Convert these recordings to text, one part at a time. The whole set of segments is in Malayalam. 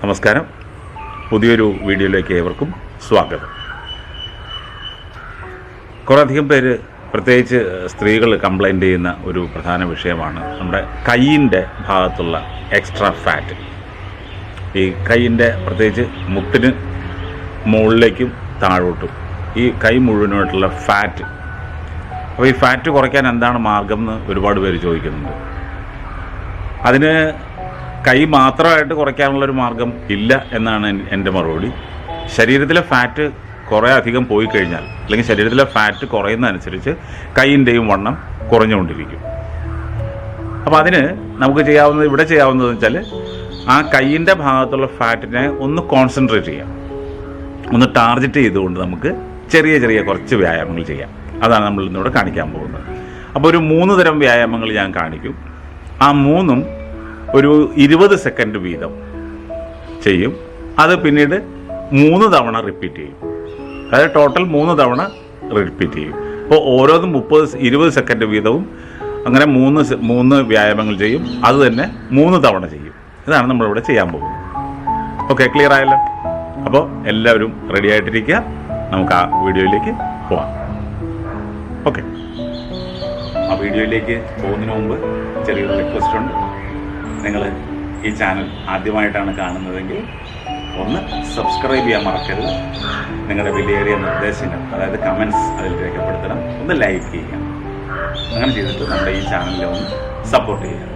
നമസ്കാരം. പുതിയൊരു വീഡിയോയിലേക്ക് ഏവർക്കും സ്വാഗതം. കുറേയധികം പേര്, പ്രത്യേകിച്ച് സ്ത്രീകൾ കംപ്ലൈൻറ്റ് ചെയ്യുന്ന ഒരു പ്രധാന വിഷയമാണ് നമ്മുടെ കൈയിൻ്റെ ഭാഗത്തുള്ള എക്സ്ട്രാ ഫാറ്റ്. ഈ കൈയിൻ്റെ പ്രത്യേകിച്ച് മുട്ടിന് മുകളിലേക്കും താഴോട്ടും ഈ കൈ മുഴുവനായിട്ടുള്ള ഫാറ്റ്. അപ്പോൾ ഈ ഫാറ്റ് കുറയ്ക്കാൻ എന്താണ് മാർഗം എന്ന് ഒരുപാട് പേര് ചോദിക്കുന്നുണ്ട്. അതിന് കൈ മാത്രമായിട്ട് കുറയ്ക്കാനുള്ളൊരു മാർഗം ഇല്ല എന്നാണ് എൻ്റെ മറുപടി. ശരീരത്തിലെ ഫാറ്റ് കുറേ അധികം പോയി കഴിഞ്ഞാൽ, അല്ലെങ്കിൽ ശരീരത്തിലെ ഫാറ്റ് കുറയുന്നതനുസരിച്ച് കൈയിൻ്റെയും വണ്ണം കുറഞ്ഞുകൊണ്ടിരിക്കും. അപ്പോൾ അതിന് നമുക്ക് ഇവിടെ ചെയ്യാവുന്നതെന്ന് വെച്ചാൽ ആ കൈയിൻ്റെ ഭാഗത്തുള്ള ഫാറ്റിനെ ഒന്ന് കോൺസെൻട്രേറ്റ് ചെയ്യാം, ഒന്ന് ടാർഗറ്റ് ചെയ്തുകൊണ്ട് നമുക്ക് ചെറിയ ചെറിയ കുറച്ച് വ്യായാമങ്ങൾ ചെയ്യാം. അതാണ് നമ്മൾ ഇന്നിവിടെ കാണിക്കാൻ പോകുന്നത്. അപ്പോൾ ഒരു 3 തരം വ്യായാമങ്ങൾ ഞാൻ കാണിക്കും. ആ 3ഉം ഒരു 20 സെക്കൻഡ് വീതം ചെയ്യും. അത് പിന്നീട് 3 തവണ റിപ്പീറ്റ് ചെയ്യും. അതായത് ടോട്ടൽ 3 തവണ റിപ്പീറ്റ് ചെയ്യും. അപ്പോൾ ഓരോന്നും 20 സെക്കൻഡ് വീതവും അങ്ങനെ 3 വ്യായാമങ്ങൾ ചെയ്യും. അത് തന്നെ 3 തവണ ചെയ്യും. ഇതാണ് നമ്മളിവിടെ ചെയ്യാൻ പോകുന്നത്. ഓക്കെ, ക്ലിയർ ആയല്ലോ? അപ്പോൾ എല്ലാവരും റെഡി ആയിട്ടിരിക്കുക. നമുക്ക് ആ വീഡിയോയിലേക്ക് പോവാം. ഓക്കെ, ആ വീഡിയോയിലേക്ക് പോകുന്നതിന് മുമ്പ് ചെറിയൊരു റിക്വസ്റ്റ് ഉണ്ട്. നിങ്ങൾ ഈ ചാനൽ ആദ്യമായിട്ടാണ് കാണുന്നതെങ്കിൽ ഒന്ന് സബ്സ്ക്രൈബ് ചെയ്യാൻ മറക്കരുത്. നിങ്ങളുടെ വിലയേറിയ നിർദ്ദേശങ്ങൾ, അതായത് കമൻറ്റ്സ് അതിൽ രേഖപ്പെടുത്തണം. ഒന്ന് ലൈക്ക് ചെയ്യുക. അങ്ങനെ ചെയ്തിട്ട് നമ്മുടെ ഈ ചാനലിനെ ഒന്ന് സപ്പോർട്ട് ചെയ്യുക.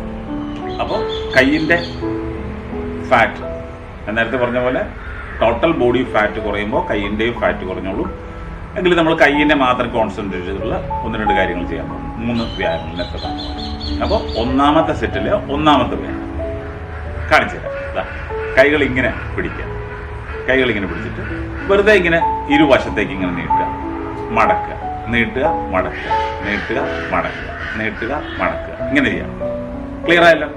അപ്പോൾ കയ്യിൻ്റെ ഫാറ്റ്, നേരത്തെ പറഞ്ഞ പോലെ ടോട്ടൽ ബോഡി ഫാറ്റ് കുറയുമ്പോൾ കയ്യിൻ്റെയും ഫാറ്റ് കുറഞ്ഞോളൂ. എങ്കിൽ നമ്മൾ കയ്യിനെ മാത്രം കോൺസെൻട്രേറ്റ് ചെയ്തിട്ടുള്ള 1-2 കാര്യങ്ങൾ ചെയ്യാൻ പോകും. 3 വ്യായാമങ്ങൾ എത്തതാണ്. അപ്പോൾ ഒന്നാമത്തെ സെറ്റിൽ ഒന്നാമത്തെ വ്യായാമം കാണിച്ചു തരാം. കൈകൾ ഇങ്ങനെ പിടിക്കുക. കൈകൾ ഇങ്ങനെ പിടിച്ചിട്ട് വെറുതെ ഇങ്ങനെ ഇരുവശത്തേക്ക് ഇങ്ങനെ നീട്ടുക, മടക്കുക, നീട്ടുക, മടക്കുക, നീട്ടുക, മടക്കുക, നീട്ടുക, മടക്കുക. ഇങ്ങനെ ചെയ്യാം. ക്ലിയർ ആയല്ലോ?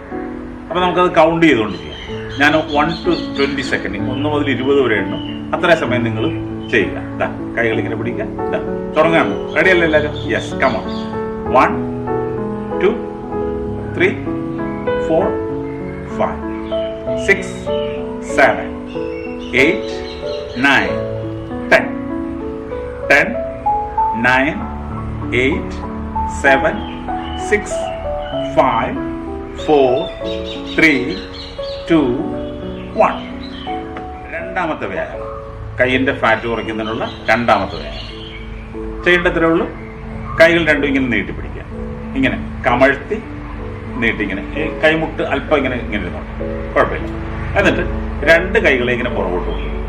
അപ്പോൾ നമുക്കത് കൗണ്ട് ചെയ്തുകൊണ്ട് ചെയ്യാം. ഞാൻ 1 to 20 സെക്കൻഡ്, 1 മുതൽ 20 വരെ എണ്ണും. അത്രയും സമയം നിങ്ങൾ ചെയ്യുക. കൈകൾ ഇങ്ങനെ പിടിക്കുക. തുടങ്ങാമോ? റെഡി അല്ലേ എല്ലാവരും? Yes, come on. 1 2 3 4 5 6 7 8 9 10 10 9 8 7 6 5 4 3 2 1. രണ്ടാമത്തെ വ്യായാമം, കൈയിൻ്റെ ഫാറ്റ് കുറയ്ക്കുന്നതിനുള്ള രണ്ടാമത്തെ വ്യായാമം. ചെയ്യേണ്ടത്രേ ഉള്ളൂ. കൈകൾ രണ്ടും ഇങ്ങനെ നീട്ടിപ്പിടിക്കുക. ഇങ്ങനെ കമഴ്ത്തി നീട്ടിങ്ങനെ കൈമുട്ട് അല്പം ഇങ്ങനെ ഇരുന്നോട്ടെ, കുഴപ്പമില്ല. എന്നിട്ട് 2 കൈകളെ ഇങ്ങനെ പുറകോട്ട് കൊണ്ടുപോകുക.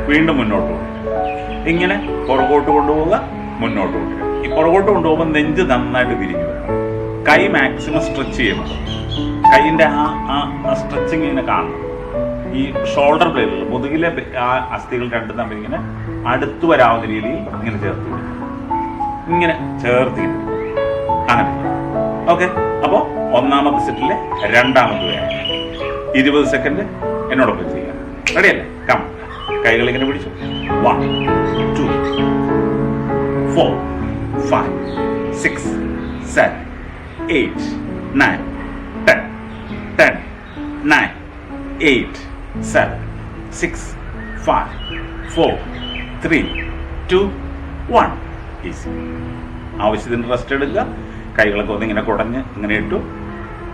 വീണ്ടും മുന്നോട്ട് കൊണ്ടുപോകുക. ഇങ്ങനെ പുറകോട്ട് കൊണ്ടുപോവുക, മുന്നോട്ട് കൊണ്ടുവരിക. ഈ പുറകോട്ട് കൊണ്ടുപോകുമ്പോൾ നെഞ്ച് നന്നായിട്ട് വിരിഞ്ഞു വരണം. കൈ മാക്സിമം സ്ട്രെച്ച് ചെയ്യുമ്പോൾ കൈയിൻ്റെ ആ സ്ട്രെച്ചിങ് ഇങ്ങനെ കാണണം. ഈ ഷോൾഡർ ബ്ലേഡുകൾ, മുതുകിലെ ആ അസ്ഥികൾ രണ്ടും തമ്മിൽ ഇങ്ങനെ അടുത്ത് വരാവുന്ന രീതിയിൽ ഇങ്ങനെ ചേർത്ത് പിടിക്കും. ഇങ്ങനെ ചേർത്ത് അങ്ങനെ. ഓക്കെ, അപ്പോൾ ഒന്നാമത്തെ സെറ്റിലെ രണ്ടാമത്തെ വ്യായാമം 20 സെക്കൻഡ് എന്നോടൊപ്പം ചെയ്യാം. റെഡിയല്ലേ? കം. കൈകൾ ഇങ്ങനെ പിടിച്ചു. 1 2 4 5 6 7 8 9 10 10 9 8 7 6 5 4 3 2 1. ഈസി. ആവശ്യത്തിന് റെസ്റ്റ് എടുക്കുക. കൈകളൊക്കെ ഒന്ന് ഇങ്ങനെ കുടഞ്ഞ് ഇങ്ങനെ ഇട്ടു.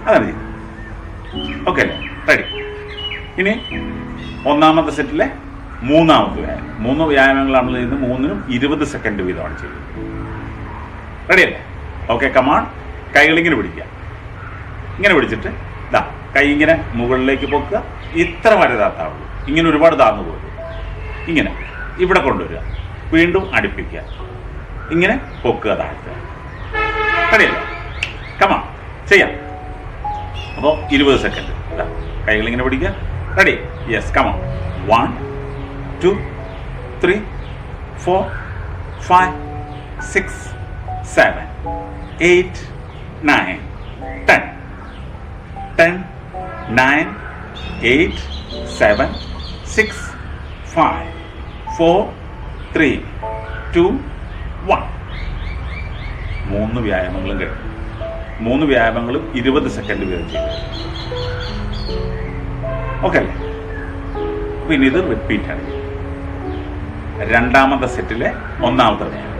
അങ്ങനെ ചെയ്തു. ഓക്കെ അല്ലേ? റെഡി. ഇനി ഒന്നാമത്തെ സെറ്റിലെ മൂന്നാമത്തെ വ്യായാമം. 3 വ്യായാമങ്ങളാണ് ചെയ്യുന്നത്. 3നും 20 സെക്കൻഡ് വീതമാണ് ചെയ്യുന്നത്. റെഡിയല്ലേ? Okay, come on. കൈകൾ ഇങ്ങനെ പിടിക്കുക. ഇങ്ങനെ പിടിച്ചിട്ട് കൈ ഇങ്ങനെ മുകളിലേക്ക് പൊക്കുക. ഇത്ര വരെ താത്താവുള്ളൂ. ഇങ്ങനെ ഒരുപാട് താന്നു പോകരുത്. ഇങ്ങനെ ഇവിടെ കൊണ്ടുവരിക. വീണ്ടും അടുപ്പിക്കുക. ഇങ്ങനെ പൊക്കുക, താഴ്ത്തുക. റെഡിയല്ലേ? കമാൺ, ചെയ്യാം. അപ്പോൾ 20 സെക്കൻഡ്. കൈകൾ ഇങ്ങനെ പിടിക്കുക. റെഡി? Yes, come on. 1 2 3 4 5 6 7 8 9 10 10 9 8 7 6 5 4 3 2 1. 3 വ്യായാമങ്ങളും കഴിഞ്ഞു. 3 വ്യായാമങ്ങളും 20 സെക്കൻഡ് വീതം ചെയ്തു. ഓക്കെ അല്ലേ? പിന്നെ ഇത് റിപ്പീറ്റ് ആണ്. രണ്ടാമത്തെ സെറ്റിലെ ഒന്നാമത്തെ വ്യായാമം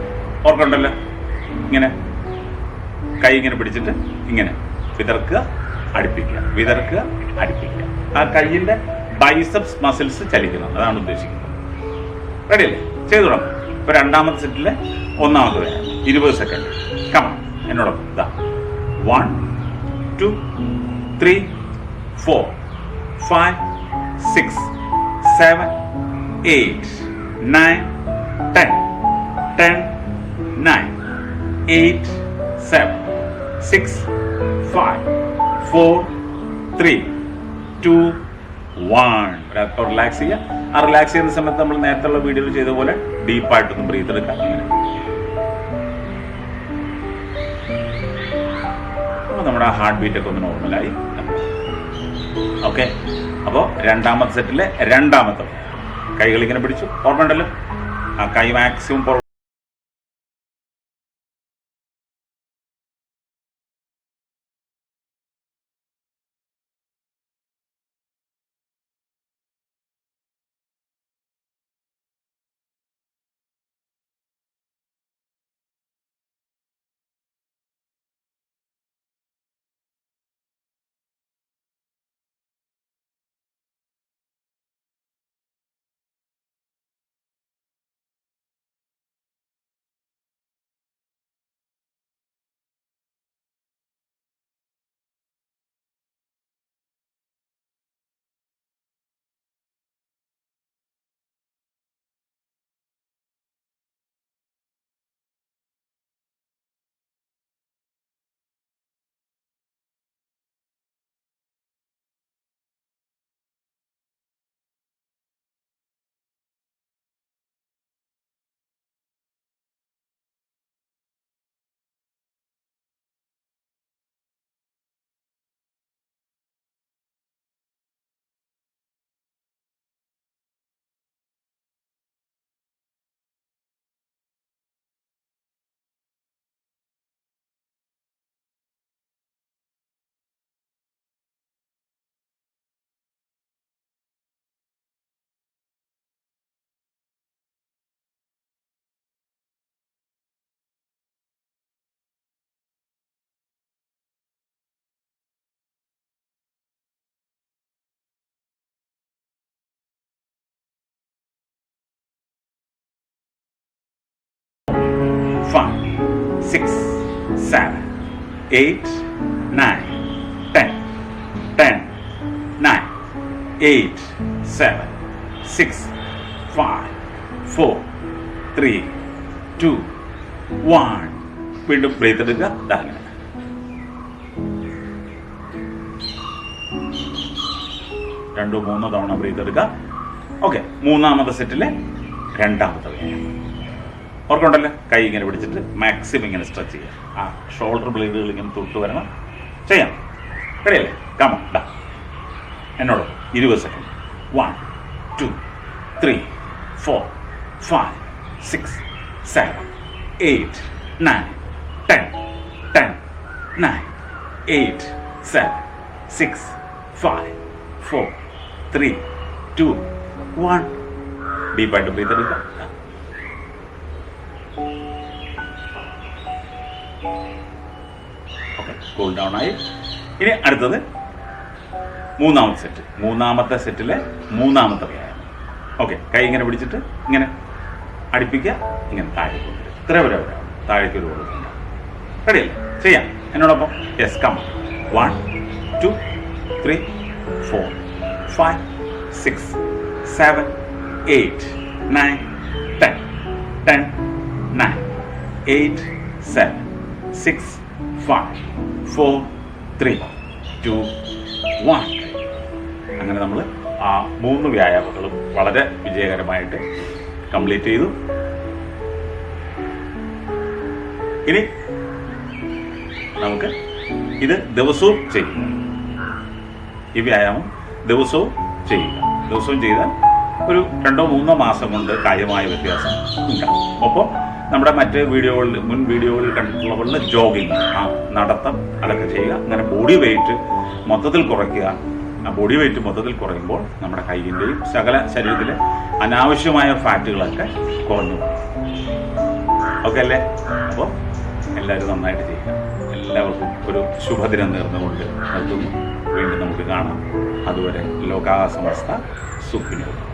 ഓർക്കണ്ടല്ലോ. ഇങ്ങനെ കൈ ഇങ്ങനെ പിടിച്ചിട്ട് ഇങ്ങനെ വിതർക്കുക, അടുപ്പിക്കുക, വിതർക്കുക, അടുപ്പിക്കുക. ആ കൈയിൻ്റെ ബൈസെപ്സ് മസിൽസ് ചലിക്കണം, അതാണ് ഉദ്ദേശിക്കുന്നത്. റെഡിയല്ലേ? ചെയ്തു തുടങ്ങും. ഇപ്പോൾ രണ്ടാമത്തെ സെറ്റിലെ ഒന്നാമത്തെ വ്യായാമം 20 സെക്കൻഡ്. കമാ എന്നോടൊപ്പം ഇതാ 1 2 3 4 5 6 7 8 9 10 10 9 8 7 6 5 4 3 2 1. ഒരല്പം റിലാക്സ് ചെയ്യുക. ആ റിലാക്സ് ചെയ്യുന്ന സമയത്ത് നമ്മൾ നേരത്തെ വീഡിയോയിൽ ചെയ്ത പോലെ ഡീപ്പായിട്ടൊന്ന് ബ്രീത്ത് എടുക്കാം. ഇങ്ങനെ അപ്പോൾ നമ്മുടെ ആ ഹാർട്ട് ബീറ്റൊക്കെ ഒന്ന് നോർമലായി. ഓക്കെ, അപ്പോൾ രണ്ടാമത്തെ സെറ്റിലെ രണ്ടാമത്തെ കൈകളിങ്ങനെ പിടിച്ചു. ഓർമ്മയുണ്ടല്ലോ, ആ കൈ മാക്സിമം 5 6 7 8 9 10 10 9 8 7 6 5 4 3 2 1. വീണ്ടും ബ്രീത്ത് എടുക്കുക. അങ്ങനെ 2-3 തവണ ബ്രീത്ത് എടുക്കുക. ഓക്കെ, മൂന്നാമത്തെ സെറ്റിലെ രണ്ടാമത്തെ വ്യായാമം ഓർക്കുണ്ടല്ലോ. കൈ ഇങ്ങനെ പിടിച്ചിട്ട് മാക്സിമം ഇങ്ങനെ സ്ട്രെച്ച് ചെയ്യുക. ആ ഷോൾഡർ ബ്ലേഡുകൾ ഇങ്ങനെ തൊട്ട് വരണം. ചെയ്യാം. റെഡിയല്ലേ? കമ ഡാ എന്നോട് 20 സെക്കൻഡ്. 1 2 3 4 5 6 7 8 9 10 10 9 8 7 6 5 4 3 2 1. ഡീപ്പായിട്ട് ബ്രീത്ത് എടുക്കുക. ഓക്കെ, കൂൾ ഡൗൺ ആയി. ഇനി അടുത്തത് മൂന്നാമത്തെ സെറ്റ്. മൂന്നാമത്തെ സെറ്റിലെ മൂന്നാമത്തെ വ്യായാമം. ഓക്കെ, കൈ ഇങ്ങനെ പിടിച്ചിട്ട് ഇങ്ങനെ അടുപ്പിക്കുക, ഇങ്ങനെ താഴേക്ക് കൊണ്ടുവരും. ഇത്ര വരെ വരാം, താഴേക്ക് ഒരു കൊടുക്കുന്നുണ്ട്. റെഡിയല്ലേ? ചെയ്യാം എന്നോടൊപ്പം. Yes, come. 1 2 3 4 5 6 7 8 9 10 10 9 8 7 6 5 4 3 2 1. അങ്ങനെ നമ്മൾ ആ 3 വ്യായാമങ്ങളും വളരെ വിജയകരമായിട്ട് കംപ്ലീറ്റ് ചെയ്തു. ഇനി നമുക്ക് ഇത് ദിവസവും ചെയ്യുക. ഈ വ്യായാമം ദിവസവും ചെയ്യുക. ദിവസവും ചെയ്താൽ ഒരു 2-3 മാസം കൊണ്ട് കാര്യമായ വ്യത്യാസം ഉണ്ടാകും. ഒപ്പം നമ്മുടെ മറ്റ് വീഡിയോകളിൽ, മുൻ വീഡിയോകളിൽ കണ്ടിട്ടുള്ള പോലെ ജോഗിങ്, ആ നടത്തം, അതൊക്കെ ചെയ്യുക. അങ്ങനെ ബോഡി വെയിറ്റ് മൊത്തത്തിൽ കുറയ്ക്കുക. ആ ബോഡി വെയിറ്റ് മൊത്തത്തിൽ കുറയുമ്പോൾ നമ്മുടെ കൈയിൻ്റെയും സകല ശരീരത്തിലെ അനാവശ്യമായ ഫാറ്റുകളൊക്കെ കുറഞ്ഞു. ഓക്കെ അല്ലേ? അപ്പോൾ എല്ലാവരും നന്നായിട്ട് ചെയ്യുക. എല്ലാവർക്കും ഒരു ശുഭദിനം നേർന്നുകൊണ്ട് നിർത്തുന്നു. വീണ്ടും നമുക്ക് കാണാം. അതുവരെ ലോകാ സമസ്ത സുഖിനോ.